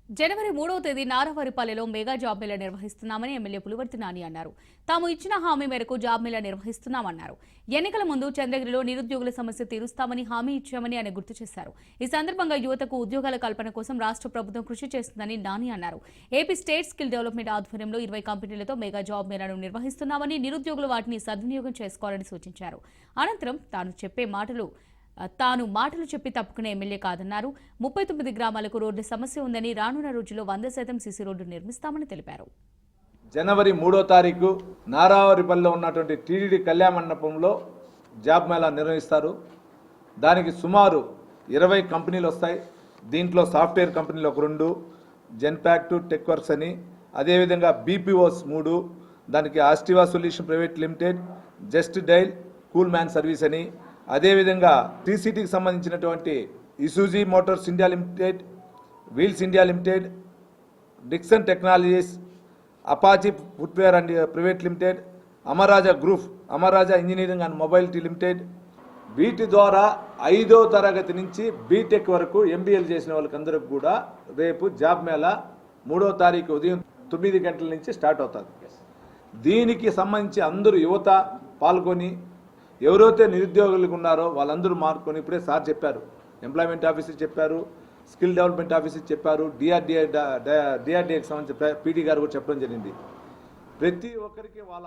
జనవరి 3వ తేదీ నారావారిపల్లెలో mega job Mela నిర్వహిస్తున్నామని ఎమ్మెల్యే పులివర్తి నాని అన్నారు. తాము ఇచ్చిన హామీ మేరకు జాబ్ మేళా నిర్వహిస్తున్నామన్నారు. ఎన్నికల ముందు చంద్రగిరిలో నిరుద్యోగుల సమస్య తీరుస్తామని హామీ ఇచ్చామని ఆయన గుర్తు చేశారు. ఈ సందర్భంగా యువతకు ఉద్యోగాల కల్పన కోసం రాష్ట్ర ప్రభుత్వం కృషి చేస్తుందని నాని అన్నారు. ఏపీ స్టేట్ స్కిల్ డెవలప్మెంట్ ఆధ్వర్యంలో 20 కంపెనీలతో మెగా జాబ్ మేళాను నిర్వహిస్తున్నామని, నిరుద్యోగులు వాటిని సద్వినియోగం చేసుకోవాలని సూచించారు. అనంతరం తాను మాటలు చెప్పి తప్పుకునే ఎమ్మెల్యే కాదన్నారు. 39 గ్రామాలకు రోడ్డు సమస్య ఉందని, రానున్న రోజుల్లో 100% సీసీ రోడ్డు నిర్మిస్తామని తెలిపారు. జనవరి 3వ తారీఖు నారావారిపల్లిలో ఉన్నటువంటి టీడీడీ కళ్యాణ మండపంలో జాబ్ మేళా నిర్వహిస్తారు. దానికి సుమారు 20 కంపెనీలు వస్తాయి. దీంట్లో సాఫ్ట్వేర్ కంపెనీలు ఒక 2, జెన్పాక్ట్, టెక్ వర్క్స్ అని, అదేవిధంగా బీపీఓస్ 3, దానికి ఆస్టివా solution private limited, just dial, cool man service అని, అదేవిధంగా టీసీటీకి సంబంధించినటువంటి Isuzu motors India limited, wheels India limited, Dixon technologies, Apache footwear and private limited, Amara Raja group, Amara Raja engineering and mobility limited. వీటి ద్వారా 5వ తరగతి నుంచి బీటెక్ వరకు ఎంబీఏలు చేసిన వాళ్ళకందరికి కూడా రేపు జాబ్ మేళా 3వ తారీఖు ఉదయం 9 గంటల నుంచి స్టార్ట్ అవుతుంది. దీనికి సంబంధించి అందరూ యువత పాల్గొని, ఎవరైతే నిరుద్యోగులకు ఉన్నారో వాళ్ళందరూ మార్కొని, ఇప్పుడే సార్ చెప్పారు, ఎంప్లాయ్మెంట్ ఆఫీసర్ చెప్పారు, స్కిల్ డెవలప్మెంట్ ఆఫీసర్ చెప్పారు, డిఆర్డీఏకి సంబంధించి పీడీ గారు కూడా చెప్పడం జరిగింది. ప్రతి ఒక్కరికి వాళ్ళ